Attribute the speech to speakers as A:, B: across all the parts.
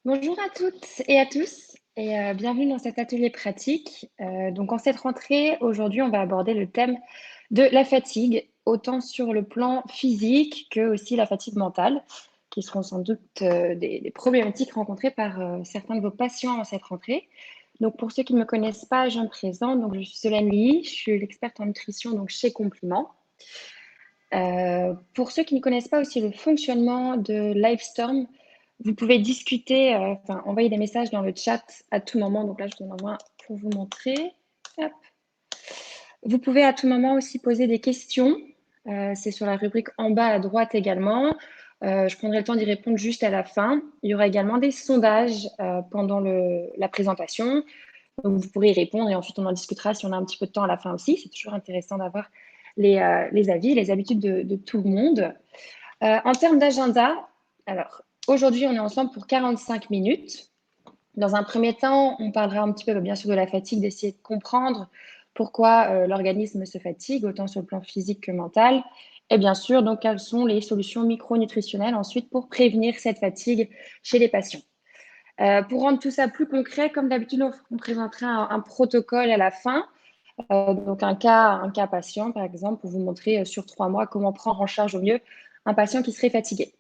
A: Bonjour à toutes et à tous et bienvenue dans cet atelier pratique. Donc en cette rentrée, aujourd'hui, on va aborder le thème de la fatigue, autant sur le plan physique que aussi la fatigue mentale, qui seront sans doute des problématiques rencontrées par certains de vos patients en cette rentrée. Donc pour ceux qui ne me connaissent pas, je me présente. Donc je suis Solène Lee, je suis l'experte en nutrition donc chez Compliment. Pour ceux qui ne connaissent pas aussi le fonctionnement de Livestorm, vous pouvez discuter, enfin envoyer des messages dans le chat à tout moment. Donc là, je vous en envoie un pour vous montrer. Hop. Vous pouvez à tout moment aussi poser des questions. C'est sur la rubrique en bas à droite également. Je prendrai le temps d'y répondre juste à la fin. Il y aura également des sondages pendant la présentation. Donc vous pourrez y répondre et ensuite on en discutera si on a un petit peu de temps à la fin aussi. C'est toujours intéressant d'avoir les avis, les habitudes de tout le monde. En termes d'agenda, alors aujourd'hui on est ensemble pour 45 minutes. Dans un premier temps, on parlera un petit peu bien sûr de la fatigue, d'essayer de comprendre pourquoi l'organisme se fatigue, autant sur le plan physique que mental. Et bien sûr, donc, quelles sont les solutions micronutritionnelles ensuite pour prévenir cette fatigue chez les patients. Pour rendre tout ça plus concret, comme d'habitude, on présentera un protocole à la fin. Donc un cas patient, par exemple, pour vous montrer sur 3 mois comment prendre en charge au mieux un patient qui serait fatigué.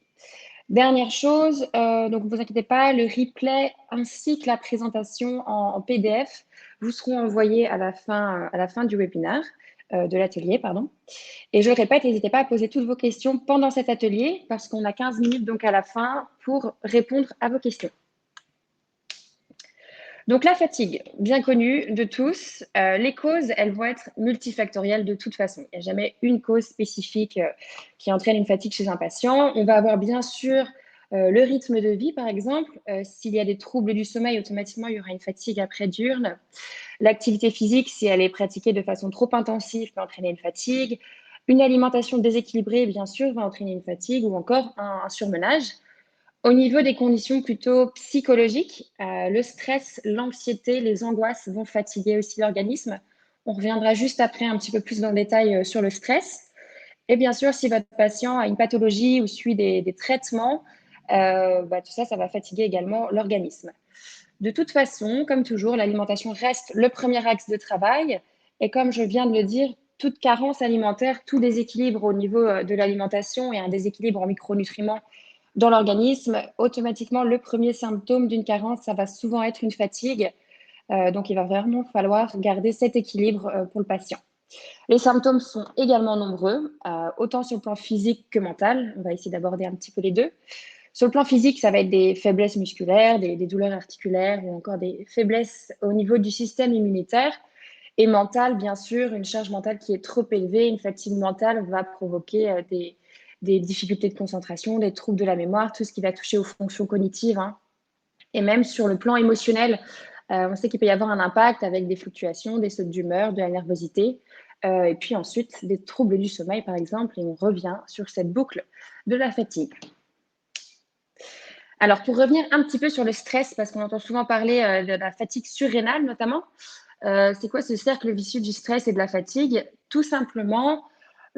A: Dernière chose, donc ne vous inquiétez pas, le replay ainsi que la présentation en PDF vous seront envoyés à la fin du webinaire, de l'atelier, pardon. Et je le répète, n'hésitez pas à poser toutes vos questions pendant cet atelier parce qu'on a 15 minutes donc à la fin pour répondre à vos questions. Donc la fatigue, bien connue de tous, les causes, elles vont être multifactorielles de toute façon. Il n'y a jamais une cause spécifique qui entraîne une fatigue chez un patient. On va avoir bien sûr le rythme de vie, par exemple. S'il y a des troubles du sommeil, automatiquement, il y aura une fatigue après diurne. L'activité physique, si elle est pratiquée de façon trop intensive, peut entraîner une fatigue. Une alimentation déséquilibrée, bien sûr, va entraîner une fatigue ou encore un surmenage. Au niveau des conditions plutôt psychologiques, le stress, l'anxiété, les angoisses vont fatiguer aussi l'organisme. On reviendra juste après un petit peu plus dans le détail sur le stress. Et bien sûr, si votre patient a une pathologie ou suit des traitements, tout ça, ça va fatiguer également l'organisme. De toute façon, comme toujours, l'alimentation reste le premier axe de travail. Et comme je viens de le dire, toute carence alimentaire, tout déséquilibre au niveau de l'alimentation et un déséquilibre en micronutriments dans l'organisme, automatiquement, le premier symptôme d'une carence, ça va souvent être une fatigue. Donc, il va vraiment falloir garder cet équilibre pour le patient. Les symptômes sont également nombreux, autant sur le plan physique que mental. On va essayer d'aborder un petit peu les deux. Sur le plan physique, ça va être des faiblesses musculaires, des douleurs articulaires ou encore des faiblesses au niveau du système immunitaire. Et mental, bien sûr, une charge mentale qui est trop élevée, une fatigue mentale va provoquer des difficultés de concentration, des troubles de la mémoire, tout ce qui va toucher aux fonctions cognitives. Hein. Et même sur le plan émotionnel, on sait qu'il peut y avoir un impact avec des fluctuations, des sautes d'humeur, de la nervosité. Et puis ensuite, des troubles du sommeil, par exemple, et on revient sur cette boucle de la fatigue. Alors, pour revenir un petit peu sur le stress, parce qu'on entend souvent parler de la fatigue surrénale notamment, c'est quoi ce cercle vicieux du stress et de la fatigue? Tout simplement,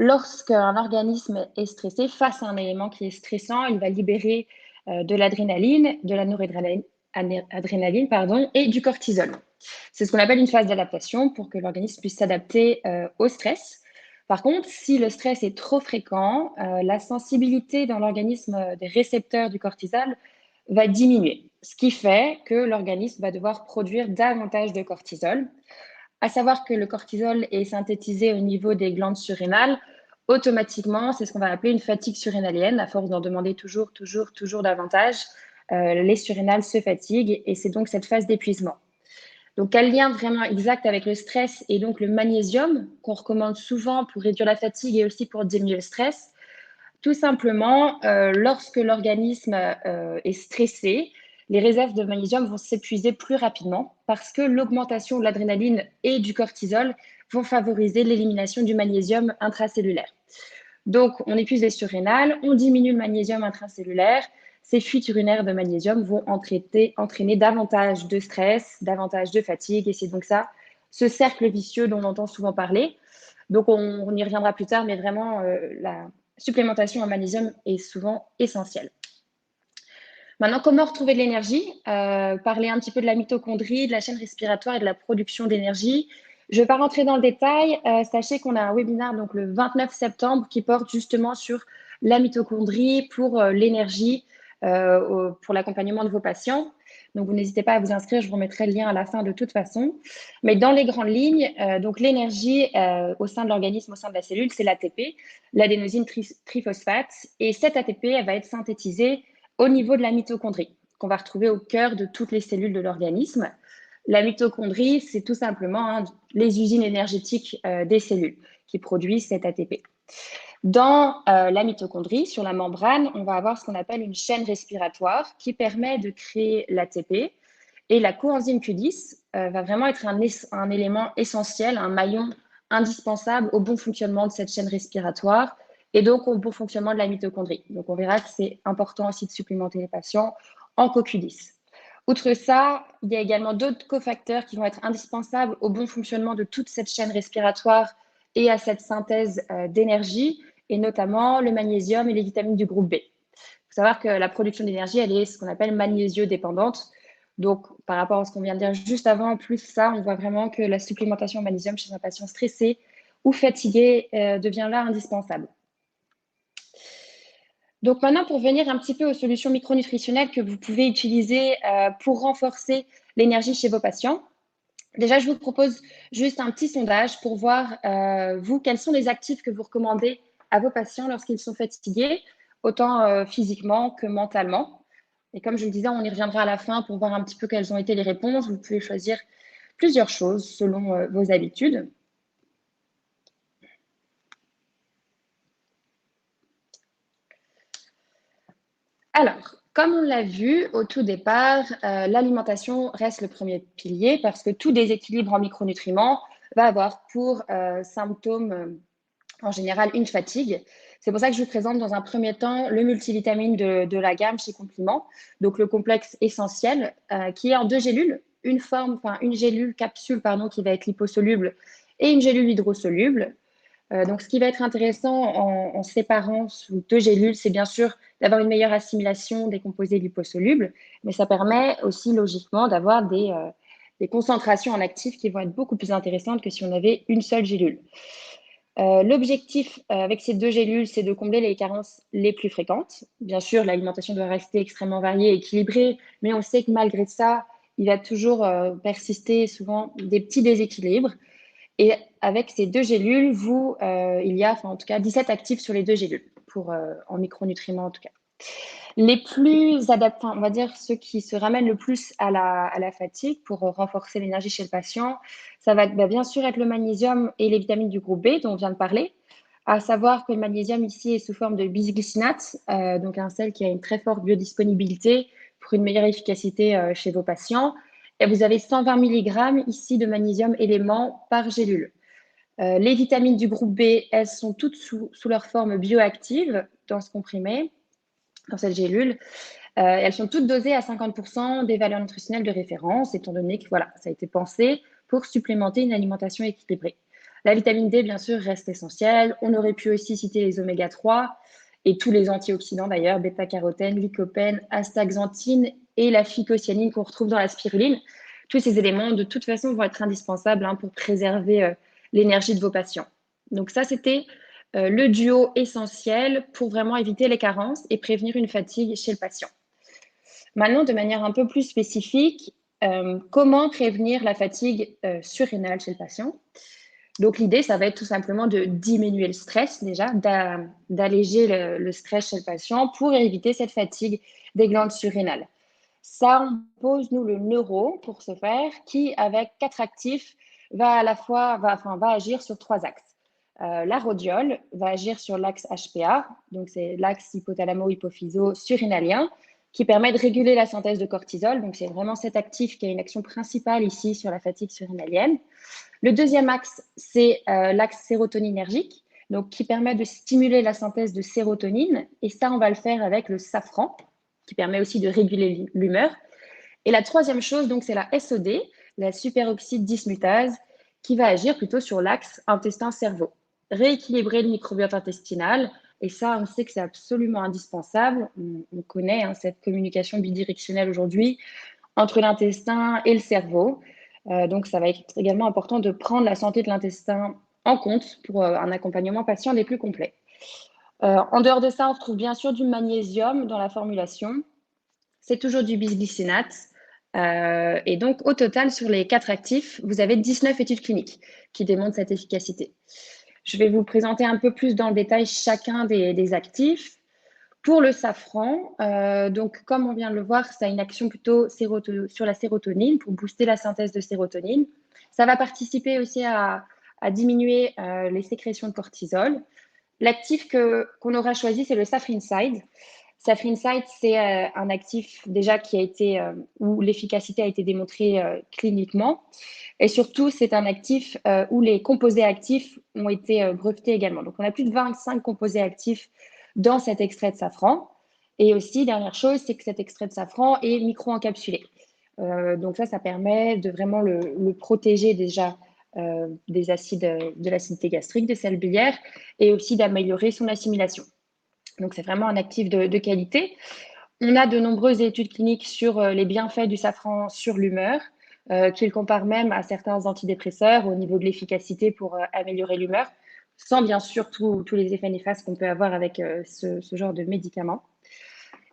A: lorsqu'un organisme est stressé face à un élément qui est stressant, il va libérer de l'adrénaline, de la noradrénaline, pardon, et du cortisol. C'est ce qu'on appelle une phase d'adaptation pour que l'organisme puisse s'adapter au stress. Par contre, si le stress est trop fréquent, la sensibilité dans l'organisme des récepteurs du cortisol va diminuer, ce qui fait que l'organisme va devoir produire davantage de cortisol. À savoir que le cortisol est synthétisé au niveau des glandes surrénales. Automatiquement, c'est ce qu'on va appeler une fatigue surrénalienne. À force d'en demander toujours davantage, les surrénales se fatiguent et c'est donc cette phase d'épuisement. Donc, quel lien vraiment exact avec le stress et donc le magnésium qu'on recommande souvent pour réduire la fatigue et aussi pour diminuer le stress? Tout simplement, lorsque l'organisme est stressé, les réserves de magnésium vont s'épuiser plus rapidement parce que l'augmentation de l'adrénaline et du cortisol vont favoriser l'élimination du magnésium intracellulaire. Donc, on épuise les surrénales, on diminue le magnésium intracellulaire. Ces fuites urinaires de magnésium vont entraîner davantage de stress, davantage de fatigue, et c'est donc ça, ce cercle vicieux dont on entend souvent parler. Donc, on y reviendra plus tard, mais vraiment, la supplémentation en magnésium est souvent essentielle. Maintenant, comment retrouver de l'énergie? Parler un petit peu de la mitochondrie, de la chaîne respiratoire et de la production d'énergie. Je ne vais pas rentrer dans le détail. Sachez qu'on a un webinaire donc, le 29 septembre qui porte justement sur la mitochondrie pour l'énergie, pour l'accompagnement de vos patients. Donc, vous n'hésitez pas à vous inscrire. Je vous remettrai le lien à la fin de toute façon. Mais dans les grandes lignes, donc l'énergie au sein de l'organisme, au sein de la cellule, c'est l'ATP, l'adénosine triphosphate. Et cette ATP, elle va être synthétisée au niveau de la mitochondrie, qu'on va retrouver au cœur de toutes les cellules de l'organisme. La mitochondrie, c'est tout simplement les usines énergétiques des cellules qui produisent cet ATP. Dans la mitochondrie, sur la membrane, on va avoir ce qu'on appelle une chaîne respiratoire qui permet de créer l'ATP. Et la coenzyme Q10 va vraiment être un élément essentiel, un maillon indispensable au bon fonctionnement de cette chaîne respiratoire et donc au bon fonctionnement de la mitochondrie. Donc, on verra que c'est important aussi de supplémenter les patients en CoQ10. Outre ça, il y a également d'autres cofacteurs qui vont être indispensables au bon fonctionnement de toute cette chaîne respiratoire et à cette synthèse d'énergie, et notamment le magnésium et les vitamines du groupe B. Il faut savoir que la production d'énergie, elle est ce qu'on appelle magnésio-dépendante. Donc, par rapport à ce qu'on vient de dire juste avant, plus ça, on voit vraiment que la supplémentation en magnésium chez un patient stressé ou fatigué devient là indispensable. Donc maintenant, pour venir un petit peu aux solutions micronutritionnelles que vous pouvez utiliser pour renforcer l'énergie chez vos patients. Déjà, je vous propose juste un petit sondage pour voir, vous, quels sont les actifs que vous recommandez à vos patients lorsqu'ils sont fatigués, autant physiquement que mentalement. Et comme je le disais, on y reviendra à la fin pour voir un petit peu quelles ont été les réponses. Vous pouvez choisir plusieurs choses selon vos habitudes. Alors, comme on l'a vu au tout départ, l'alimentation reste le premier pilier parce que tout déséquilibre en micronutriments va avoir pour symptôme en général une fatigue. C'est pour ça que je vous présente dans un premier temps le multivitamine de la gamme chez Compliments, donc le complexe essentiel qui est en 2 gélules, une gélule capsule qui va être liposoluble et une gélule hydrosoluble. Donc, ce qui va être intéressant en séparant sous 2 gélules, c'est bien sûr d'avoir une meilleure assimilation des composés liposolubles, mais ça permet aussi logiquement d'avoir des concentrations en actifs qui vont être beaucoup plus intéressantes que si on avait une seule gélule. L'objectif avec ces 2 gélules, c'est de combler les carences les plus fréquentes. Bien sûr, l'alimentation doit rester extrêmement variée et équilibrée, mais on sait que malgré ça, il va toujours persister souvent des petits déséquilibres. Et avec ces 2 gélules, il y a en tout cas 17 actifs sur les 2 gélules, en micronutriments en tout cas. Les plus adaptés, on va dire ceux qui se ramènent le plus à la fatigue pour renforcer l'énergie chez le patient, ça va bien sûr être le magnésium et les vitamines du groupe B dont on vient de parler. À savoir que le magnésium ici est sous forme de bisglycinate, donc un sel qui a une très forte biodisponibilité pour une meilleure efficacité chez vos patients. Et vous avez 120 mg ici de magnésium élément par gélule. Les vitamines du groupe B, elles sont toutes sous leur forme bioactive dans ce comprimé, dans cette gélule. Elles sont toutes dosées à 50% des valeurs nutritionnelles de référence, étant donné que voilà, ça a été pensé pour supplémenter une alimentation équilibrée. La vitamine D, bien sûr, reste essentielle. On aurait pu aussi citer les oméga 3 et tous les antioxydants d'ailleurs, bêta-carotène, lycopène, astaxanthine et la phycocyanine qu'on retrouve dans la spiruline. Tous ces éléments, de toute façon, vont être indispensables pour préserver l'énergie de vos patients. Donc ça, c'était le duo essentiel pour vraiment éviter les carences et prévenir une fatigue chez le patient. Maintenant, de manière un peu plus spécifique, comment prévenir la fatigue surrénale chez le patient? Donc, l'idée, ça va être tout simplement de diminuer le stress déjà, d'alléger le stress chez le patient pour éviter cette fatigue des glandes surrénales. Ça, on pose, nous, le neuro pour ce faire, qui, avec 4 actifs, va agir sur 3 axes. La rhodiole va agir sur l'axe HPA, donc c'est l'axe hypothalamo-hypophyso-surrénalien, qui permet de réguler la synthèse de cortisol. Donc, c'est vraiment cet actif qui a une action principale ici sur la fatigue surrénalienne. Le deuxième axe, c'est l'axe sérotoninergique, donc qui permet de stimuler la synthèse de sérotonine. Et ça, on va le faire avec le safran, qui permet aussi de réguler l'humeur. Et la troisième chose, donc, c'est la SOD, la superoxyde dismutase, qui va agir plutôt sur l'axe intestin-cerveau. Rééquilibrer le microbiote intestinal Et ça, on sait que c'est absolument indispensable. On connaît cette communication bidirectionnelle aujourd'hui entre l'intestin et le cerveau. Donc, ça va être également important de prendre la santé de l'intestin en compte pour un accompagnement patient les plus complets. En dehors de ça, on retrouve bien sûr du magnésium dans la formulation. C'est toujours du bisglycinate. Et donc, au total, sur les 4 actifs, vous avez 19 études cliniques qui démontrent cette efficacité. Je vais vous présenter un peu plus dans le détail chacun des actifs. Pour le safran, donc comme on vient de le voir, ça a une action plutôt sur la sérotonine pour booster la synthèse de sérotonine. Ça va participer aussi à diminuer les sécrétions de cortisol. L'actif qu'on aura choisi, c'est le Safrinside. Safrinside, c'est un actif déjà qui a été, où l'efficacité a été démontrée cliniquement. Et surtout, c'est un actif où les composés actifs ont été brevetés également. Donc, on a plus de 25 composés actifs dans cet extrait de safran. Et aussi, dernière chose, c'est que cet extrait de safran est micro-encapsulé. Donc ça permet de vraiment le protéger déjà des acides, de l'acidité gastrique, des sels biliaires, et aussi d'améliorer son assimilation. Donc, c'est vraiment un actif de qualité. On a de nombreuses études cliniques sur les bienfaits du safran sur l'humeur, qui le comparent même à certains antidépresseurs au niveau de l'efficacité pour améliorer l'humeur, sans bien sûr tous les effets néfastes qu'on peut avoir avec ce genre de médicaments.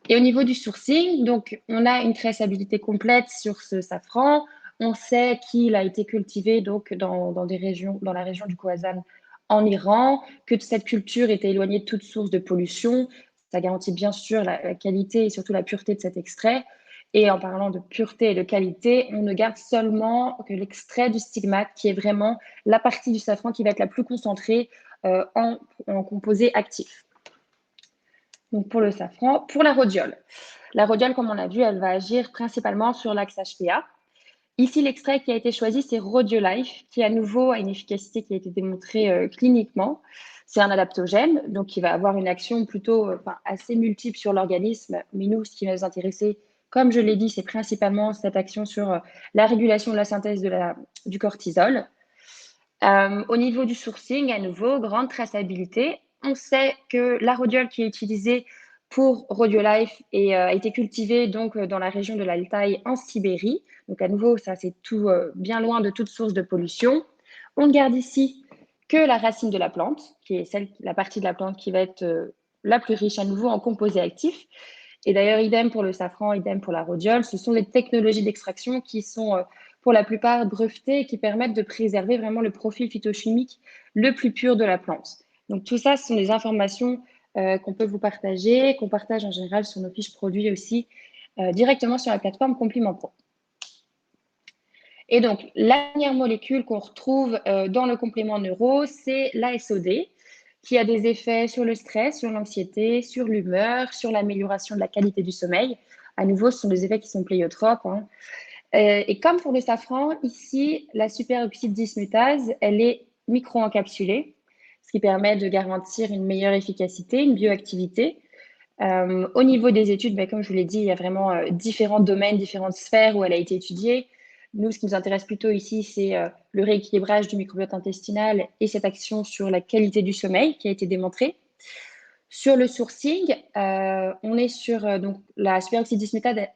A: Et au niveau du sourcing, donc, on a une traçabilité complète sur ce safran. On sait qu'il a été cultivé donc, dans la région du Khorasan en Iran, que cette culture était éloignée de toute source de pollution. Ça garantit bien sûr la qualité et surtout la pureté de cet extrait. Et en parlant de pureté et de qualité, on ne garde seulement que l'extrait du stigmate, qui est vraiment la partie du safran qui va être la plus concentrée en composé actif. Donc pour le safran, pour la rhodiole. La rhodiole, comme on a vu, elle va agir principalement sur l'axe HPA. Ici, l'extrait qui a été choisi, c'est Rhodiolife, qui à nouveau a une efficacité qui a été démontrée cliniquement. C'est un adaptogène, donc qui va avoir une action plutôt assez multiple sur l'organisme. Mais nous, ce qui va nous intéresser, comme je l'ai dit, c'est principalement cette action sur la régulation de la synthèse du cortisol. Au niveau du sourcing, à nouveau, grande traçabilité. On sait que la rhodiole qui est utilisée pour Rhodiolife a été cultivée donc, dans la région de l'Altaï en Sibérie. Donc à nouveau, ça c'est tout bien loin de toute source de pollution. On ne garde ici que la racine de la plante, qui est la partie de la plante qui va être la plus riche à nouveau en composés actifs. Et d'ailleurs, idem pour le safran, idem pour la rhodiole. Ce sont des technologies d'extraction qui sont pour la plupart brevetées et qui permettent de préserver vraiment le profil phytochimique le plus pur de la plante. Donc tout ça, ce sont des informations qu'on peut vous partager, qu'on partage en général sur nos fiches produits aussi directement sur la plateforme Compliment Pro. Et donc, la dernière molécule qu'on retrouve dans le complément neuro, c'est l'ASOD, qui a des effets sur le stress, sur l'anxiété, sur l'humeur, sur l'amélioration de la qualité du sommeil. À nouveau, ce sont des effets qui sont pléiotropes. Et comme pour le safran, ici, la superoxyde dismutase, elle est micro-encapsulée, ce qui permet de garantir une meilleure efficacité, une bioactivité. Au niveau des études, comme je vous l'ai dit, il y a vraiment différents domaines, différentes sphères où elle a été étudiée. Nous, ce qui nous intéresse plutôt ici, c'est le rééquilibrage du microbiote intestinal et cette action sur la qualité du sommeil qui a été démontrée. Sur le sourcing, on est sur donc, la superoxyde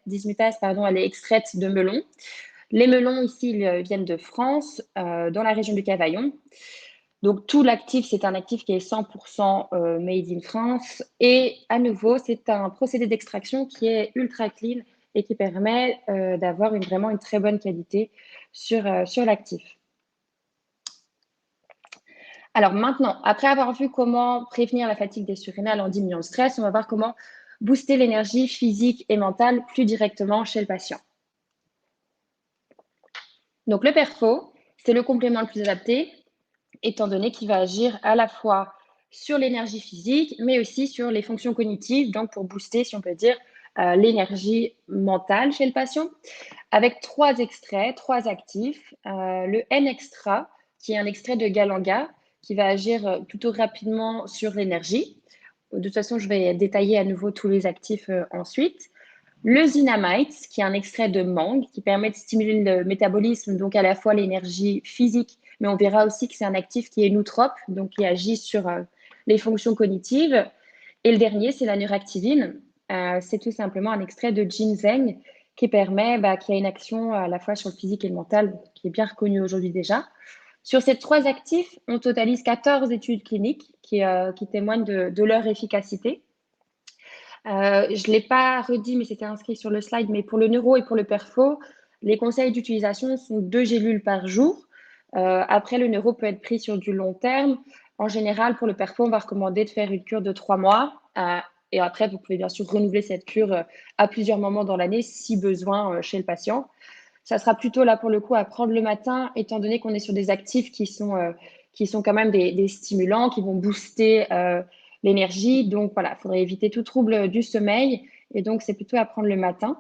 A: dismutase, elle est extraite de melons. Les melons ici, ils viennent de France, dans la région du Cavaillon. Donc, tout l'actif, c'est un actif qui est 100% made in France. Et à nouveau, c'est un procédé d'extraction qui est ultra clean et qui permet d'avoir vraiment une très bonne qualité sur l'actif. Alors maintenant, après avoir vu comment prévenir la fatigue des surrénales en diminuant le stress, on va voir comment booster l'énergie physique et mentale plus directement chez le patient. Donc le perfo, c'est le complément le plus adapté, étant donné qu'il va agir à la fois sur l'énergie physique, mais aussi sur les fonctions cognitives, donc pour booster, si on peut dire, l'énergie mentale chez le patient, avec 3 extraits, 3 actifs. Le N-Extra, qui est un extrait de Galanga, qui va agir plutôt rapidement sur l'énergie. De toute façon, je vais détailler à nouveau tous les actifs ensuite. Le Zinamite, qui est un extrait de mangue, qui permet de stimuler le métabolisme, donc à la fois l'énergie physique, mais on verra aussi que c'est un actif qui est nootrope, donc qui agit sur les fonctions cognitives. Et le dernier, c'est la neuractivine. C'est tout simplement un extrait de ginseng qui a une action à la fois sur le physique et le mental, qui est bien reconnue aujourd'hui déjà. Sur ces 3 actifs, on totalise 14 études cliniques qui témoignent de leur efficacité. Je ne l'ai pas redit, mais c'était inscrit sur le slide, mais pour le neuro et pour le perfo, les conseils d'utilisation sont 2 gélules par jour. Après, le neuro peut être pris sur du long terme. En général, pour le perfo, on va recommander de faire une cure de 3 mois. Et après, vous pouvez bien sûr renouveler cette cure à plusieurs moments dans l'année si besoin chez le patient. Ça sera plutôt là pour le coup à prendre le matin, étant donné qu'on est sur des actifs qui sont quand même des stimulants, qui vont booster l'énergie. Donc voilà, il faudrait éviter tout trouble du sommeil. Et donc, c'est plutôt à prendre le matin.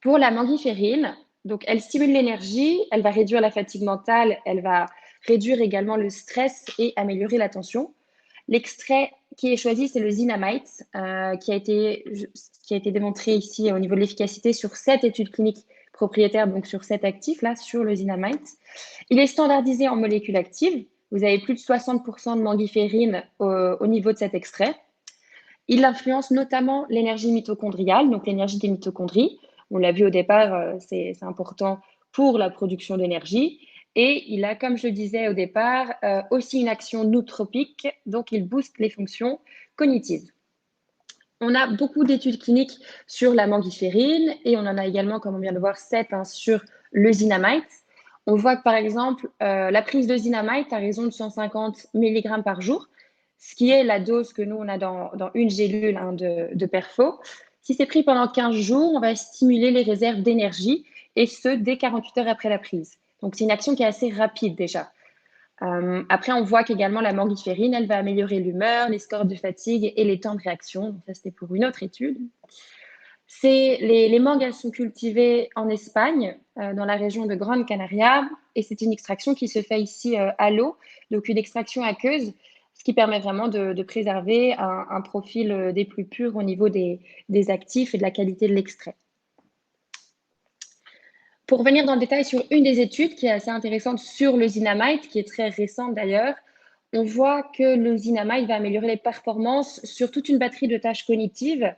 A: Pour la manguiférine, donc elle stimule l'énergie, elle va réduire la fatigue mentale, elle va réduire également le stress et améliorer l'attention. L'extrait qui est choisi, c'est le Zinamite, qui a été démontré ici au niveau de l'efficacité sur 7 études cliniques propriétaires, donc sur 7 actifs, là, sur le Zinamite. Il est standardisé en molécules actives. Vous avez plus de 60% de manguiférine au niveau de cet extrait. Il influence notamment l'énergie mitochondriale, donc l'énergie des mitochondries. On l'a vu au départ, c'est important pour la production d'énergie. Et il a, comme je le disais au départ, aussi une action nootropique, donc il booste les fonctions cognitives. On a beaucoup d'études cliniques sur la manguiférine et on en a également, comme on vient de voir, 7 sur le Zinamite. On voit que par exemple, la prise de Zinamite à raison de 150 mg par jour, ce qui est la dose que nous, on a dans une gélule de perfo. Si c'est pris pendant 15 jours, on va stimuler les réserves d'énergie et ce, dès 48 heures après la prise. Donc, c'est une action qui est assez rapide déjà. Après, on voit qu'également la manguiférine, elle va améliorer l'humeur, les scores de fatigue et les temps de réaction. Donc, ça, c'était pour une autre étude. Les mangues, elles sont cultivées en Espagne, dans la région de Grande Canaria, et c'est une extraction qui se fait ici à l'eau, donc une extraction aqueuse, ce qui permet vraiment de préserver un profil des plus purs au niveau des actifs et de la qualité de l'extrait. Pour revenir dans le détail sur une des études qui est assez intéressante sur le Zinamite, qui est très récente d'ailleurs, on voit que le Zinamite va améliorer les performances sur toute une batterie de tâches cognitives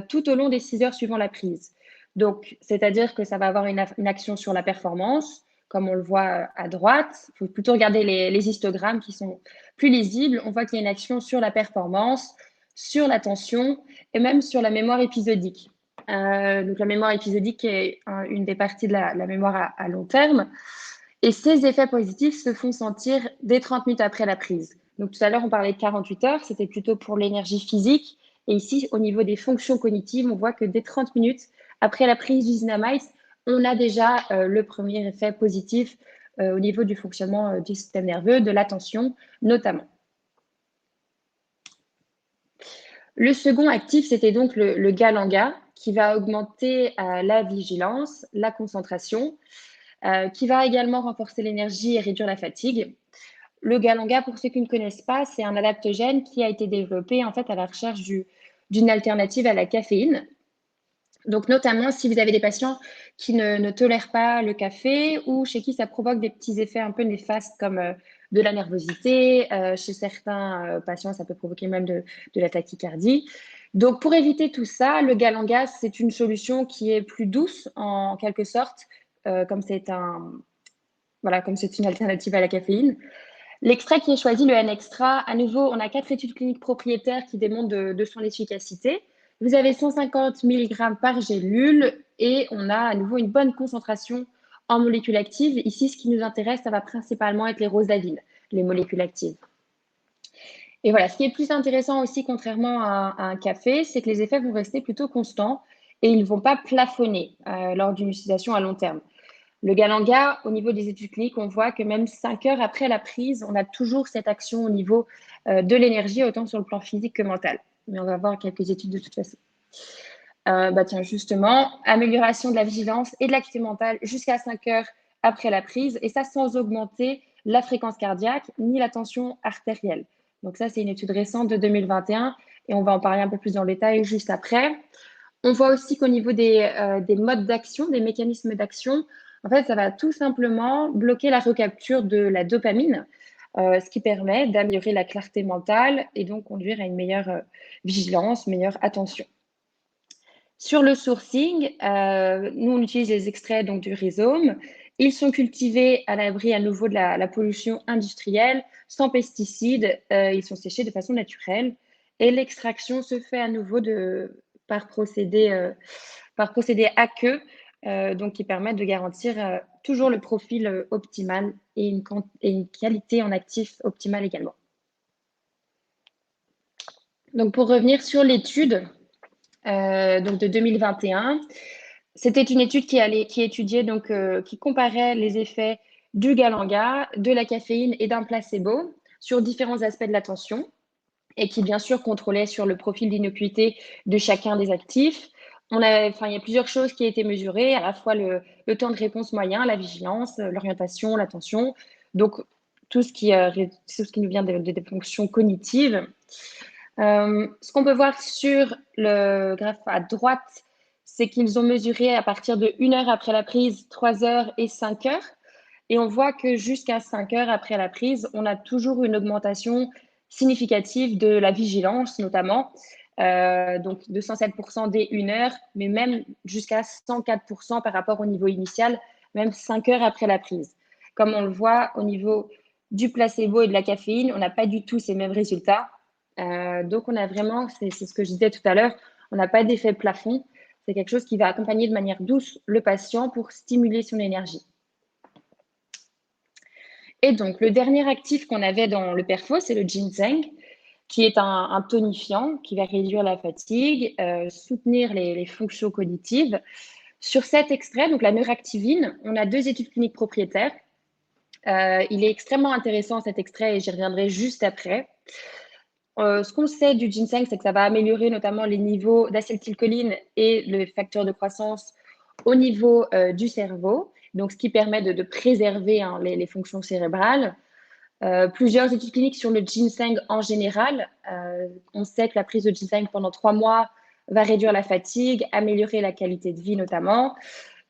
A: tout au long des 6 heures suivant la prise. Donc, c'est-à-dire que ça va avoir une action sur la performance, comme on le voit à droite. Il faut plutôt regarder les histogrammes qui sont plus lisibles. On voit qu'il y a une action sur la performance, sur l'attention et même sur la mémoire épisodique. Donc la mémoire épisodique est une des parties de la mémoire à long terme. Et ces effets positifs se font sentir dès 30 minutes après la prise. Donc tout à l'heure, on parlait de 48 heures, c'était plutôt pour l'énergie physique. Et ici, au niveau des fonctions cognitives, on voit que dès 30 minutes après la prise du Zinamite, on a déjà le premier effet positif au niveau du fonctionnement du système nerveux, de l'attention notamment. Le second actif, c'était donc le galanga, qui va augmenter la vigilance, la concentration, qui va également renforcer l'énergie et réduire la fatigue. Le galanga, pour ceux qui ne connaissent pas, c'est un adaptogène qui a été développé en fait à la recherche d'une alternative à la caféine. Donc notamment si vous avez des patients qui ne tolèrent pas le café ou chez qui ça provoque des petits effets un peu néfastes comme de la nervosité. Chez certains patients, ça peut provoquer même de la tachycardie. Donc pour éviter tout ça, le galanga, c'est une solution qui est plus douce en quelque sorte, comme c'est une alternative à la caféine. L'extrait qui est choisi, le N-Extra, à nouveau, on a 4 études cliniques propriétaires qui démontrent de son efficacité. Vous avez 150 mg par gélule et on a à nouveau une bonne concentration en molécules actives. Ici, ce qui nous intéresse, ça va principalement être les rosavines, les molécules actives. Et voilà, ce qui est plus intéressant aussi, contrairement à un café, c'est que les effets vont rester plutôt constants et ils ne vont pas plafonner lors d'une utilisation à long terme. Le galanga, au niveau des études cliniques, on voit que même 5 heures après la prise, on a toujours cette action au niveau de l'énergie, autant sur le plan physique que mental. Mais on va voir quelques études de toute façon. Tiens, justement, amélioration de la vigilance et de l'activité mentale jusqu'à 5 heures après la prise, et ça sans augmenter la fréquence cardiaque ni la tension artérielle. Donc ça, c'est une étude récente de 2021 et on va en parler un peu plus dans le détail juste après. On voit aussi qu'au niveau des modes d'action, des mécanismes d'action, en fait, ça va tout simplement bloquer la recapture de la dopamine. ce qui permet d'améliorer la clarté mentale et donc conduire à une meilleure vigilance, meilleure attention. Sur le sourcing, nous, on utilise les extraits donc, du rhizome. Ils sont cultivés à l'abri à nouveau de la pollution industrielle, sans pesticides. Ils sont séchés de façon naturelle. Et l'extraction se fait à nouveau par procédé aqueux, donc qui permet de garantir toujours le profil optimal et une qualité en actif optimale également. Donc, pour revenir sur l'étude donc de 2021, c'était une étude qui étudiait donc qui comparait les effets du galanga, de la caféine et d'un placebo sur différents aspects de l'attention et qui bien sûr contrôlait sur le profil d'innocuité de chacun des actifs. Il y a plusieurs choses qui ont été mesurées, à la fois le temps de réponse moyen, la vigilance, l'orientation, l'attention, donc tout ce qui nous vient des fonctions cognitives. Ce qu'on peut voir sur le graphe à droite, c'est qu'ils ont mesuré à partir de 1 heure après la prise, 3 heures et 5 heures. Et on voit que jusqu'à 5 heures après la prise, on a toujours une augmentation significative de la vigilance, notamment, donc de 107% dès 1 heure, mais même jusqu'à 104% par rapport au niveau initial, même 5 heures après la prise. Comme on le voit au niveau du placebo et de la caféine, on n'a pas du tout ces mêmes résultats. Donc, on a vraiment, c'est ce que je disais tout à l'heure, on n'a pas d'effet plafond. C'est quelque chose qui va accompagner de manière douce le patient pour stimuler son énergie. Et donc, le dernier actif qu'on avait dans le perfo, c'est le ginseng, qui est un tonifiant qui va réduire la fatigue, soutenir les fonctions cognitives. Sur cet extrait, donc la neuractivine, on a 2 études cliniques propriétaires. Il est extrêmement intéressant cet extrait et j'y reviendrai juste après. Ce qu'on sait du ginseng, c'est que ça va améliorer notamment les niveaux d'acétylcholine et le facteur de croissance au niveau du cerveau, donc ce qui permet de préserver les fonctions cérébrales. Plusieurs études cliniques sur le ginseng en général. On sait que la prise de ginseng pendant 3 mois va réduire la fatigue, améliorer la qualité de vie notamment,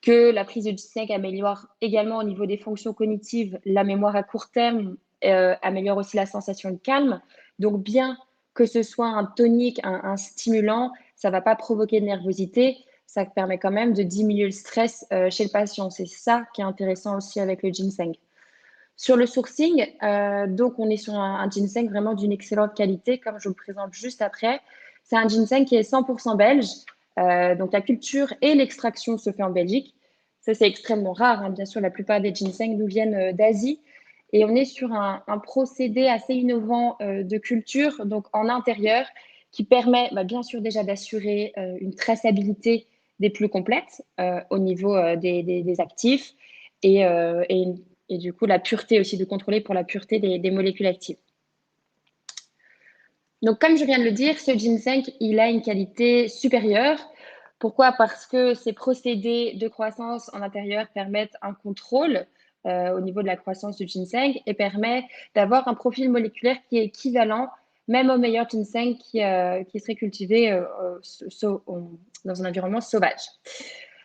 A: que la prise de ginseng améliore également au niveau des fonctions cognitives, la mémoire à court terme, améliore aussi la sensation de calme. Donc, bien que ce soit un tonique, un stimulant, ça ne va pas provoquer de nervosité. Ça permet quand même de diminuer le stress chez le patient. C'est ça qui est intéressant aussi avec le ginseng. Sur le sourcing, donc on est sur un ginseng vraiment d'une excellente qualité, comme je vous le présente juste après. C'est un ginseng qui est 100% belge. Donc la culture et l'extraction se fait en Belgique. Ça, c'est extrêmement rare, hein. Bien sûr, la plupart des ginsengs nous viennent d'Asie. Et on est sur un procédé assez innovant de culture, donc en intérieur, qui permet bien sûr déjà d'assurer une traçabilité des plus complètes au niveau des actifs et du coup la pureté aussi, de contrôler pour la pureté des molécules actives. Donc, comme je viens de le dire, ce ginseng, il a une qualité supérieure. Pourquoi? Parce que ces procédés de croissance en intérieur permettent un contrôle au niveau de la croissance du ginseng et permet d'avoir un profil moléculaire qui est équivalent même au meilleur ginseng qui serait cultivé dans un environnement sauvage.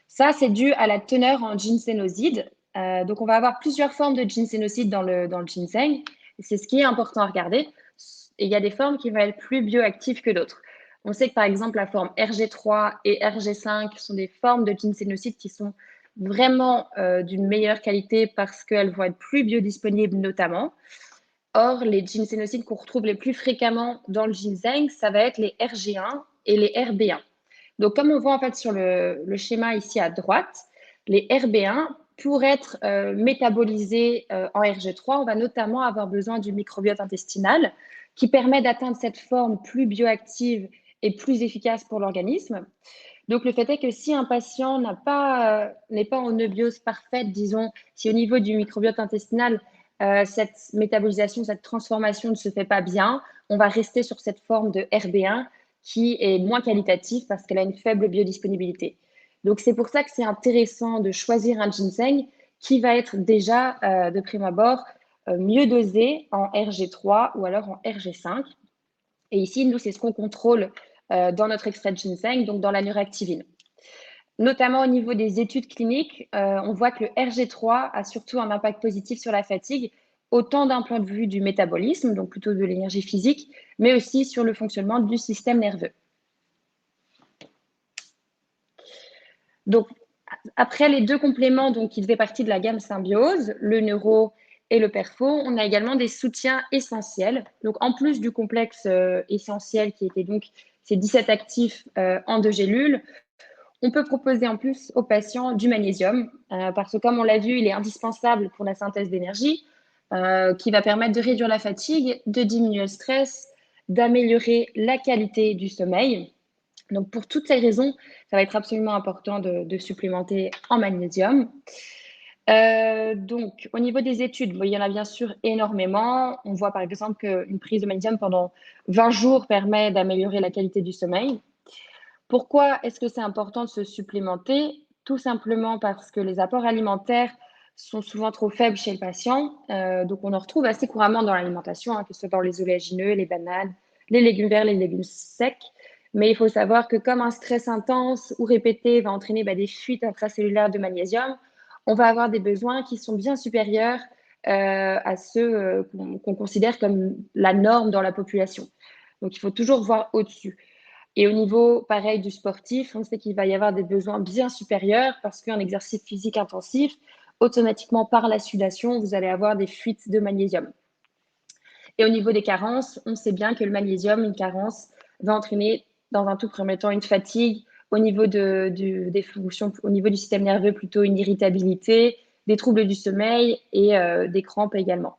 A: Ça, c'est dû à la teneur en ginsénoside. Donc, on va avoir plusieurs formes de ginsénoside dans le ginseng. C'est ce qui est important à regarder. Et il y a des formes qui vont être plus bioactives que d'autres. On sait que par exemple la forme RG3 et RG5 sont des formes de ginsénosides qui sont vraiment d'une meilleure qualité parce qu'elles vont être plus biodisponibles notamment. Or, les ginsénosides qu'on retrouve les plus fréquemment dans le ginseng, ça va être les RG1 et les RB1. Donc, comme on voit en fait sur le schéma ici à droite, les RB1, pour être métabolisés en RG3, on va notamment avoir besoin du microbiote intestinal qui permet d'atteindre cette forme plus bioactive et plus efficace pour l'organisme. Donc, le fait est que si un patient n'est pas en eubiose parfaite, disons, si au niveau du microbiote intestinal, cette métabolisation, cette transformation ne se fait pas bien, on va rester sur cette forme de RB1 qui est moins qualitative parce qu'elle a une faible biodisponibilité. Donc, c'est pour ça que c'est intéressant de choisir un ginseng qui va être déjà, de prime abord, mieux dosé en RG3 ou alors en RG5. Et ici, nous, c'est ce qu'on contrôle dans notre extrait de ginseng, donc dans la neuractivine. Notamment au niveau des études cliniques, on voit que le RG3 a surtout un impact positif sur la fatigue autant d'un point de vue du métabolisme, donc plutôt de l'énergie physique, mais aussi sur le fonctionnement du système nerveux. Donc, après les deux compléments donc, qui faisaient partie de la gamme symbiose, le neuro et le perfo, on a également des soutiens essentiels. Donc, en plus du complexe essentiel qui était donc ces 17 actifs en 2 gélules, on peut proposer en plus aux patients du magnésium parce que, comme on l'a vu, il est indispensable pour la synthèse d'énergie qui va permettre de réduire la fatigue, de diminuer le stress, d'améliorer la qualité du sommeil. Donc, pour toutes ces raisons, ça va être absolument important de supplémenter en magnésium. Donc, au niveau des études, il y en a bien sûr énormément. On voit par exemple qu'une prise de magnésium pendant 20 jours permet d'améliorer la qualité du sommeil. Pourquoi est-ce que c'est important de se supplémenter? Tout simplement parce que les apports alimentaires sont souvent trop faibles chez le patient. Donc, on en retrouve assez couramment dans l'alimentation, que ce soit dans les oléagineux, les bananes, les légumes verts, les légumes secs. Mais il faut savoir que comme un stress intense ou répété va entraîner des fuites intracellulaires de magnésium, on va avoir des besoins qui sont bien supérieurs à ceux qu'on considère comme la norme dans la population. Donc, il faut toujours voir au-dessus. Et au niveau, pareil, du sportif, on sait qu'il va y avoir des besoins bien supérieurs parce qu'un exercice physique intensif, automatiquement par la sudation, vous allez avoir des fuites de magnésium. Et au niveau des carences, on sait bien que le magnésium, une carence, va entraîner dans un tout premier temps une fatigue, au niveau des fonctions, au niveau du système nerveux, plutôt une irritabilité, des troubles du sommeil et des crampes également.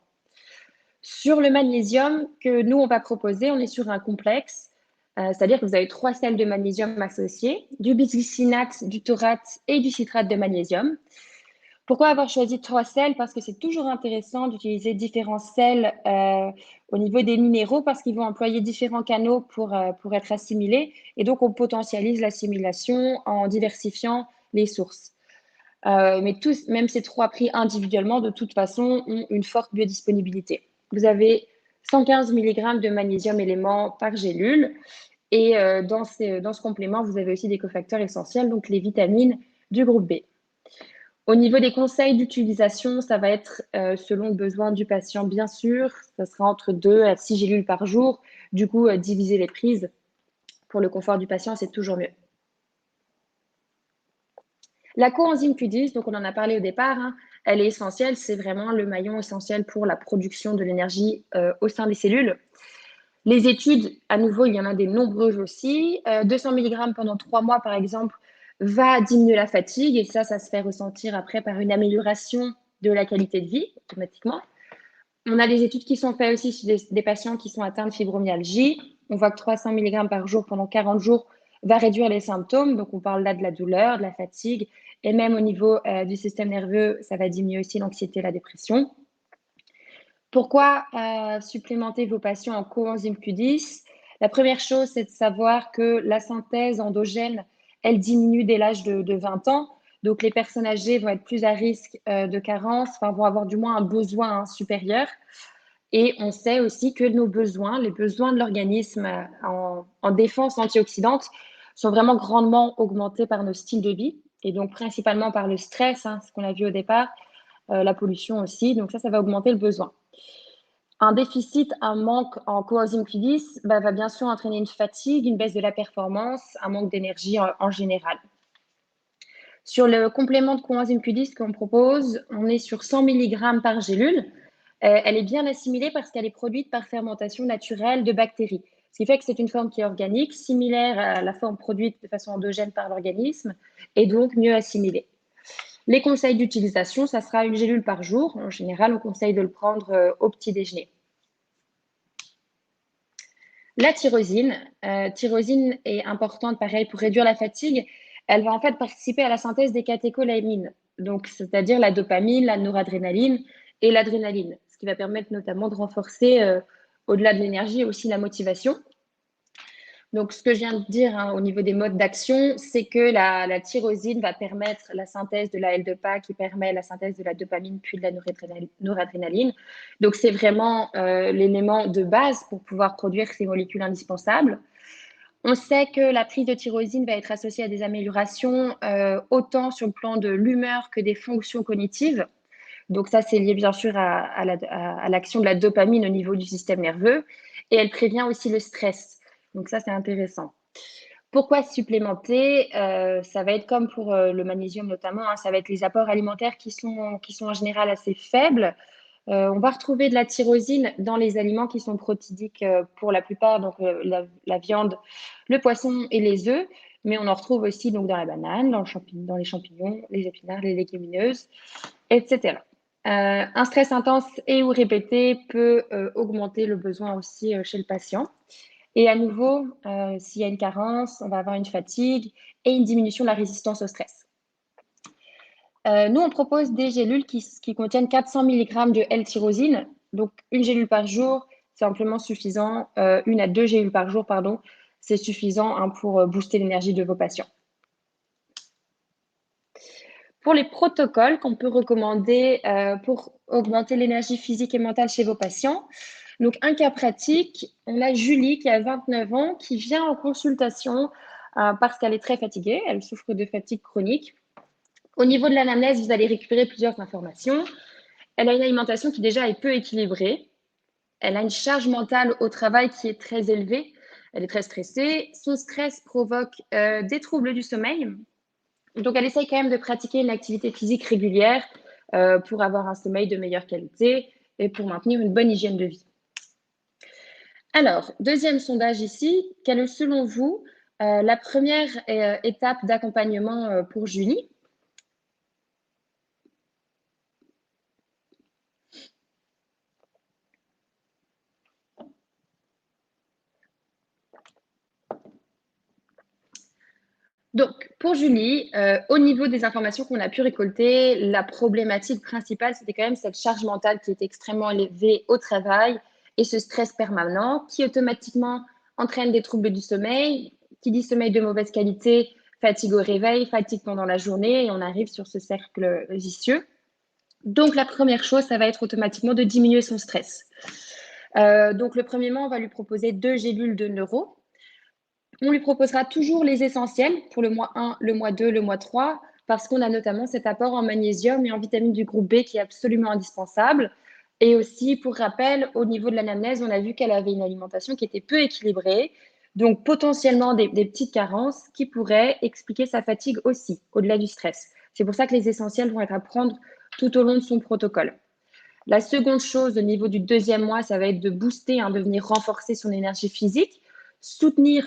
A: Sur le magnésium que nous, on va proposer, on est sur un complexe, c'est-à-dire que vous avez 3 sels de magnésium associés, du bisglycinate, du taurate et du citrate de magnésium. Pourquoi avoir choisi 3 sels? Parce que c'est toujours intéressant d'utiliser différents sels au niveau des minéraux parce qu'ils vont employer différents canaux pour être assimilés et donc on potentialise l'assimilation en diversifiant les sources. Mais tous, même ces 3 pris individuellement, de toute façon, ont une forte biodisponibilité. Vous avez 115 mg de magnésium élément par gélule et dans ce complément, vous avez aussi des cofacteurs essentiels, donc les vitamines du groupe B. Au niveau des conseils d'utilisation, ça va être selon le besoin du patient, bien sûr. Ça sera entre 2 à 6 gélules par jour. Du coup, diviser les prises pour le confort du patient, c'est toujours mieux. La coenzyme Q10, donc on en a parlé au départ, elle est essentielle. C'est vraiment le maillon essentiel pour la production de l'énergie au sein des cellules. Les études, à nouveau, il y en a des nombreuses aussi. 200 mg pendant 3 mois, par exemple, va diminuer la fatigue et ça se fait ressentir après par une amélioration de la qualité de vie automatiquement. On a des études qui sont faites aussi sur des patients qui sont atteints de fibromyalgie. On voit que 300 mg par jour pendant 40 jours va réduire les symptômes. Donc, on parle là de la douleur, de la fatigue et même au niveau du système nerveux, ça va diminuer aussi l'anxiété et la dépression. Pourquoi supplémenter vos patients en coenzyme Q10? La première chose, c'est de savoir que la synthèse endogène, elle diminue dès l'âge de 20 ans. Donc, les personnes âgées vont être plus à risque de carence, vont avoir du moins un besoin supérieur. Et on sait aussi que nos besoins, les besoins de l'organisme en défense antioxydante, sont vraiment grandement augmentés par nos styles de vie et donc principalement par le stress, ce qu'on a vu au départ, la pollution aussi. Donc ça va augmenter le besoin. Un déficit, un manque en coenzyme Q10 va bien sûr entraîner une fatigue, une baisse de la performance, un manque d'énergie en général. Sur le complément de coenzyme Q10 qu'on propose, on est sur 100 mg par gélule. Elle est bien assimilée parce qu'elle est produite par fermentation naturelle de bactéries. Ce qui fait que c'est une forme qui est organique, similaire à la forme produite de façon endogène par l'organisme et donc mieux assimilée. Les conseils d'utilisation, ça sera une gélule par jour. En général, on conseille de le prendre au petit déjeuner. La tyrosine est importante, pareil, pour réduire la fatigue. Elle va en fait participer à la synthèse des catécholamines, donc c'est-à-dire la dopamine, la noradrénaline et l'adrénaline, ce qui va permettre notamment de renforcer, au-delà de l'énergie, aussi la motivation. Donc, ce que je viens de dire au niveau des modes d'action, c'est que la tyrosine va permettre la synthèse de la L-DOPA qui permet la synthèse de la dopamine puis de la noradrénaline. Donc, c'est vraiment l'élément de base pour pouvoir produire ces molécules indispensables. On sait que la prise de tyrosine va être associée à des améliorations autant sur le plan de l'humeur que des fonctions cognitives. Donc ça, c'est lié bien sûr à l'action de la dopamine au niveau du système nerveux et elle prévient aussi le stress. Donc ça, c'est intéressant. Pourquoi supplémenter? Ça va être comme pour le magnésium notamment, hein, ça va être les apports alimentaires qui sont en général assez faibles. On va retrouver de la tyrosine dans les aliments qui sont protidiques pour la plupart, donc la viande, le poisson et les œufs, mais on en retrouve aussi donc dans la banane, dans les champignons, les épinards, les légumineuses, etc. Un stress intense et ou répété peut augmenter le besoin aussi chez le patient. Et à nouveau, s'il y a une carence, on va avoir une fatigue et une diminution de la résistance au stress. Nous, on propose des gélules qui contiennent 400 mg de L-tyrosine. Donc, une gélule par jour, c'est amplement suffisant. 1 à 2 gélules par jour, pardon, c'est suffisant hein, pour booster l'énergie de vos patients. Pour les protocoles qu'on peut recommander pour augmenter l'énergie physique et mentale chez vos patients, donc un cas pratique, on a Julie qui a 29 ans, qui vient en consultation parce qu'elle est très fatiguée, elle souffre de fatigue chronique. Au niveau de l'anamnèse, vous allez récupérer plusieurs informations. Elle a une alimentation qui déjà est peu équilibrée. Elle a une charge mentale au travail qui est très élevée. Elle est très stressée. Son stress provoque des troubles du sommeil. Donc, elle essaye quand même de pratiquer une activité physique régulière pour avoir un sommeil de meilleure qualité et pour maintenir une bonne hygiène de vie. Alors, deuxième sondage ici, quelle est selon vous la première étape d'accompagnement pour Julie? Donc, pour Julie, au niveau des informations qu'on a pu récolter, la problématique principale, c'était quand même cette charge mentale qui est extrêmement élevée au travail et ce stress permanent qui automatiquement entraîne des troubles du sommeil. Qui dit sommeil de mauvaise qualité, fatigue au réveil, fatigue pendant la journée et on arrive sur ce cercle vicieux. Donc, la première chose, ça va être automatiquement de diminuer son stress. Donc, le premier mois, on va lui proposer 2 gélules de neuro. On lui proposera toujours les essentiels pour le mois 1, le mois 2, le mois 3, parce qu'on a notamment cet apport en magnésium et en vitamine du groupe B qui est absolument indispensable. Et aussi, pour rappel, au niveau de l'anamnèse, on a vu qu'elle avait une alimentation qui était peu équilibrée, donc potentiellement des petites carences qui pourraient expliquer sa fatigue aussi, au-delà du stress. C'est pour ça que les essentiels vont être à prendre tout au long de son protocole. La seconde chose, au niveau du deuxième mois, ça va être de booster, de venir renforcer son énergie physique, soutenir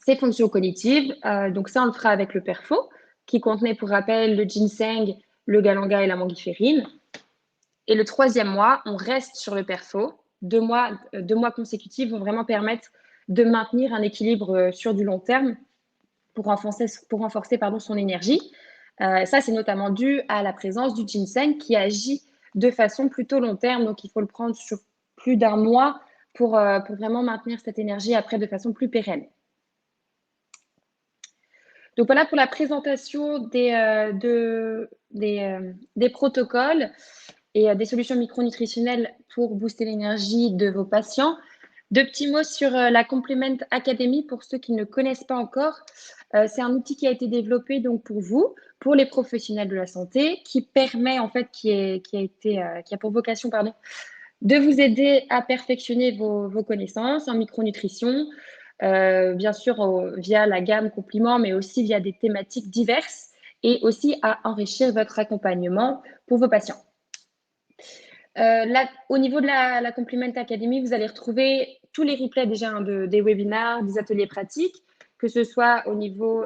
A: ses fonctions cognitives. Donc ça, on le fera avec le perfo, qui contenait, pour rappel, le ginseng, le galanga et la mangiférine. Et le troisième mois, on reste sur le perfo. 2 mois consécutifs vont vraiment permettre de maintenir un équilibre sur du long terme pour renforcer son énergie. Ça, c'est notamment dû à la présence du ginseng qui agit de façon plutôt long terme. Donc, il faut le prendre sur plus d'un mois pour vraiment maintenir cette énergie après de façon plus pérenne. Donc voilà pour la présentation des protocoles et des solutions micronutritionnelles pour booster l'énergie de vos patients. 2 petits mots sur la Complement Academy pour ceux qui ne connaissent pas encore. C'est un outil qui a été développé donc pour vous, pour les professionnels de la santé, qui permet en fait, qui a pour vocation de vous aider à perfectionner vos connaissances en micronutrition, bien sûr via la gamme complément, mais aussi via des thématiques diverses et aussi à enrichir votre accompagnement pour vos patients. Au niveau de la Complement Academy, vous allez retrouver tous les replays déjà des webinaires, des ateliers pratiques, que ce soit au niveau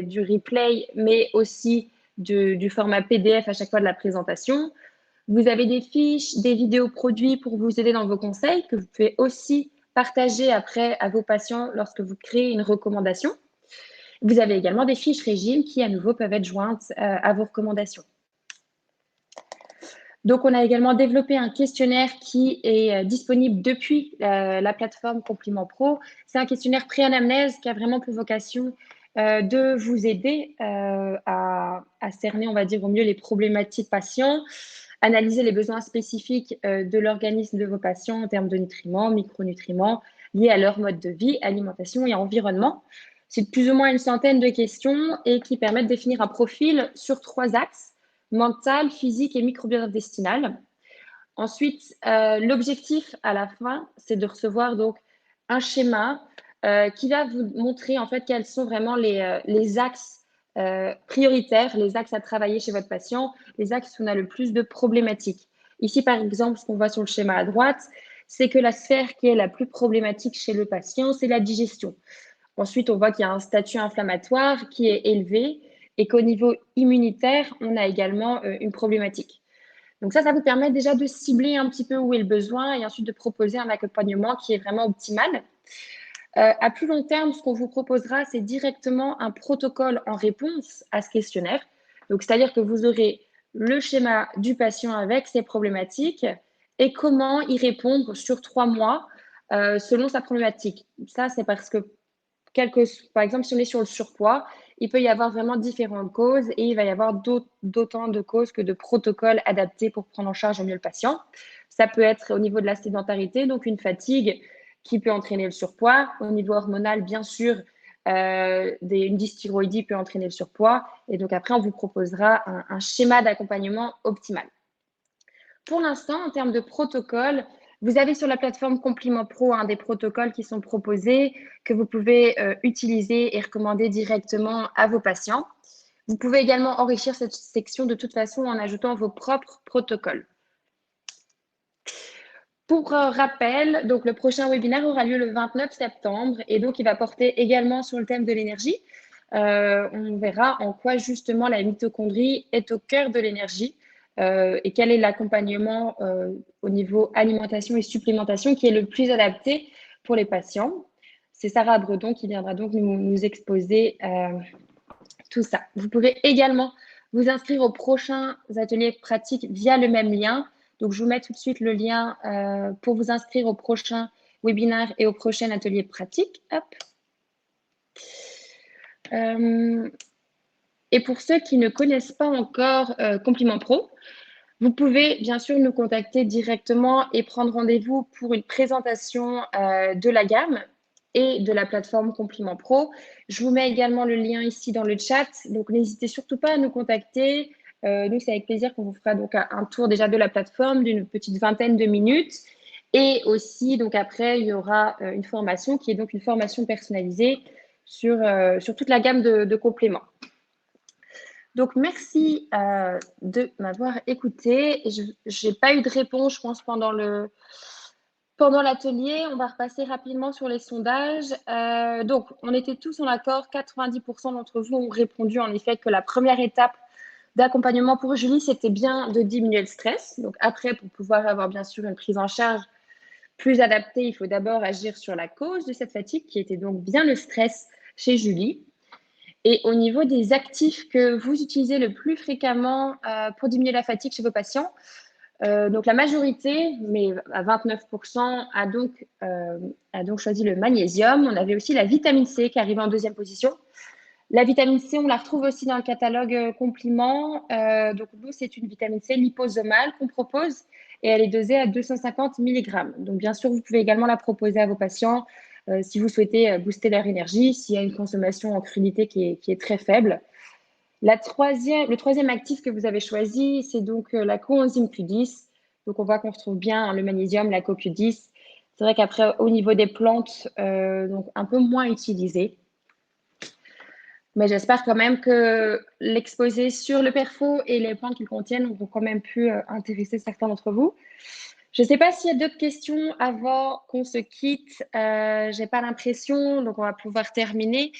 A: du replay, mais aussi du format PDF à chaque fois de la présentation. Vous avez des fiches, des vidéos produits pour vous aider dans vos conseils que vous pouvez aussi partager après à vos patients lorsque vous créez une recommandation. Vous avez également des fiches régimes qui, à nouveau, peuvent être jointes à vos recommandations. Donc, on a également développé un questionnaire qui est disponible depuis la plateforme Compliment Pro. C'est un questionnaire pré-anamnèse qui a vraiment pour vocation de vous aider à cerner, on va dire, au mieux les problématiques patients, analyser les besoins spécifiques de l'organisme de vos patients en termes de nutriments, micronutriments liés à leur mode de vie, alimentation et environnement. C'est plus ou moins une centaine de questions et qui permettent de définir un profil sur 3 axes. mental, physique et microbiote intestinal. Ensuite, l'objectif à la fin, c'est de recevoir donc un schéma qui va vous montrer en fait quels sont vraiment les axes prioritaires, les axes à travailler chez votre patient, les axes où on a le plus de problématiques. Ici, par exemple, ce qu'on voit sur le schéma à droite, c'est que la sphère qui est la plus problématique chez le patient, c'est la digestion. Ensuite, on voit qu'il y a un statut inflammatoire qui est élevé et qu'au niveau immunitaire, on a également une problématique. Donc ça vous permet déjà de cibler un petit peu où est le besoin et ensuite de proposer un accompagnement qui est vraiment optimal. À plus long terme, ce qu'on vous proposera, c'est directement un protocole en réponse à ce questionnaire. Donc, c'est-à-dire que vous aurez le schéma du patient avec ses problématiques et comment y répondre sur 3 mois selon sa problématique. Ça, c'est parce que par exemple, si on est sur le surpoids, il peut y avoir vraiment différentes causes et il va y avoir d'autant de causes que de protocoles adaptés pour prendre en charge au mieux le patient. Ça peut être au niveau de la sédentarité, donc une fatigue qui peut entraîner le surpoids. Au niveau hormonal, bien sûr, une dysthyroïdie peut entraîner le surpoids. Et donc après, on vous proposera un schéma d'accompagnement optimal. Pour l'instant, en termes de protocole, vous avez sur la plateforme Compliment Pro des protocoles qui sont proposés, que vous pouvez utiliser et recommander directement à vos patients. Vous pouvez également enrichir cette section de toute façon en ajoutant vos propres protocoles. Pour rappel, donc le prochain webinaire aura lieu le 29 septembre et donc il va porter également sur le thème de l'énergie. On verra en quoi justement la mitochondrie est au cœur de l'énergie et quel est l'accompagnement au niveau alimentation et supplémentation qui est le plus adapté pour les patients. C'est Sarah Bredon qui viendra donc nous exposer tout ça. Vous pouvez également vous inscrire aux prochains ateliers pratiques via le même lien. Donc, je vous mets tout de suite le lien pour vous inscrire au prochain webinaire et au prochain atelier pratique. Hop. Et pour ceux qui ne connaissent pas encore Compliment Pro, vous pouvez bien sûr nous contacter directement et prendre rendez-vous pour une présentation de la gamme et de la plateforme Compliment Pro. Je vous mets également le lien ici dans le chat, donc n'hésitez surtout pas à nous contacter. Nous, c'est avec plaisir qu'on vous fera donc un tour déjà de la plateforme d'une petite vingtaine de minutes. Et aussi, donc après, il y aura une formation qui est donc une formation personnalisée sur toute la gamme de compléments. Donc, merci de m'avoir écouté. Je n'ai pas eu de réponse, je pense, pendant l'atelier. On va repasser rapidement sur les sondages. Donc, on était tous en accord. 90% d'entre vous ont répondu en effet que la première étape d'accompagnement pour Julie, c'était bien de diminuer le stress. Donc, après, pour pouvoir avoir bien sûr une prise en charge plus adaptée, il faut d'abord agir sur la cause de cette fatigue, qui était donc bien le stress chez Julie. Et au niveau des actifs que vous utilisez le plus fréquemment pour diminuer la fatigue chez vos patients, donc la majorité, mais à 29%, a donc choisi le magnésium. On avait aussi la vitamine C qui arrive en deuxième position. La vitamine C, on la retrouve aussi dans le catalogue Compliment. Donc nous, c'est une vitamine C liposomale qu'on propose et elle est dosée à 250 mg. Donc bien sûr, vous pouvez également la proposer à vos patients si vous souhaitez booster leur énergie, s'il y a une consommation en crudité qui est très faible. Le troisième actif que vous avez choisi, c'est donc la coenzyme Q10. Donc on voit qu'on retrouve bien le magnésium, la CoQ10. C'est vrai qu'après, au niveau des plantes, donc un peu moins utilisé. Mais j'espère quand même que l'exposé sur le perfo et les plantes qu'il contiennent vont quand même pu intéresser certains d'entre vous. Je ne sais pas s'il y a d'autres questions avant qu'on se quitte. Je n'ai pas l'impression, donc on va pouvoir terminer.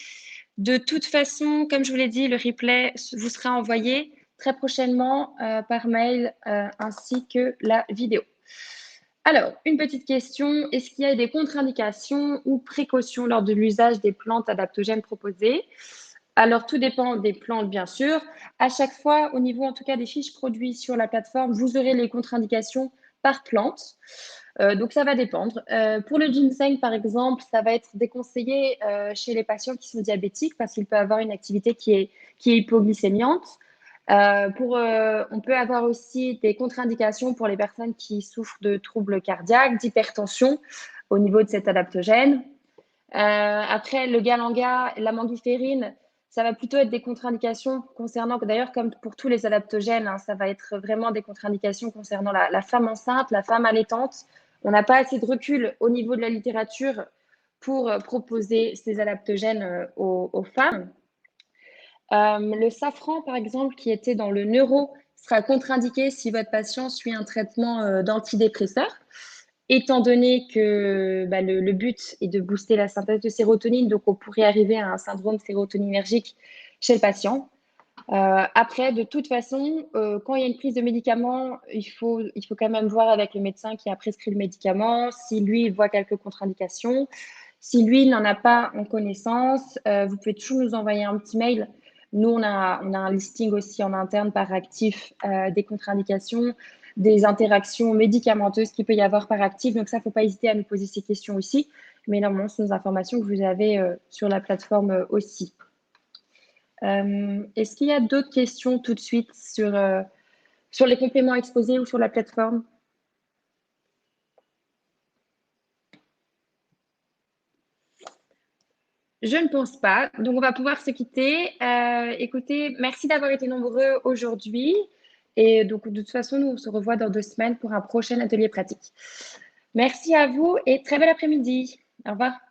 A: De toute façon, comme je vous l'ai dit, le replay vous sera envoyé très prochainement par mail ainsi que la vidéo. Alors, une petite question. Est-ce qu'il y a des contre-indications ou précautions lors de l'usage des plantes adaptogènes proposées? Alors, tout dépend des plantes, bien sûr. À chaque fois, au niveau en tout cas des fiches produits sur la plateforme, vous aurez les contre-indications par plante. Donc, ça va dépendre. Pour le ginseng, par exemple, ça va être déconseillé chez les patients qui sont diabétiques parce qu'il peut avoir une activité qui est hypoglycémiante. On peut avoir aussi des contre-indications pour les personnes qui souffrent de troubles cardiaques, d'hypertension au niveau de cet adaptogène. Après, le galanga, la mangiférine, Ça va plutôt être des contre-indications concernant, d'ailleurs, comme pour tous les adaptogènes, hein, ça va être vraiment des contre-indications concernant la femme enceinte, la femme allaitante. On n'a pas assez de recul au niveau de la littérature pour proposer ces adaptogènes aux femmes. Le safran, par exemple, qui était dans le neuro, sera contre-indiqué si votre patient suit un traitement d'antidépresseur, étant donné que le but est de booster la synthèse de sérotonine, donc on pourrait arriver à un syndrome sérotoninergique chez le patient. Après, de toute façon, quand il y a une prise de médicament, il faut quand même voir avec le médecin qui a prescrit le médicament, si lui voit quelques contre-indications. Si lui n'en a pas en connaissance, vous pouvez toujours nous envoyer un petit mail. Nous, on a un listing aussi en interne par actif des contre-indications, des interactions médicamenteuses qu'il peut y avoir par actif. Donc ça, il ne faut pas hésiter à nous poser ces questions aussi. Mais normalement, ce sont des informations que vous avez sur la plateforme aussi. Est-ce qu'il y a d'autres questions tout de suite sur les compléments exposés ou sur la plateforme? Je ne pense pas. Donc, on va pouvoir se quitter. Écoutez, merci d'avoir été nombreux aujourd'hui. Et donc, de toute façon, nous, on se revoit dans 2 semaines pour un prochain atelier pratique. Merci à vous et très bel après-midi. Au revoir.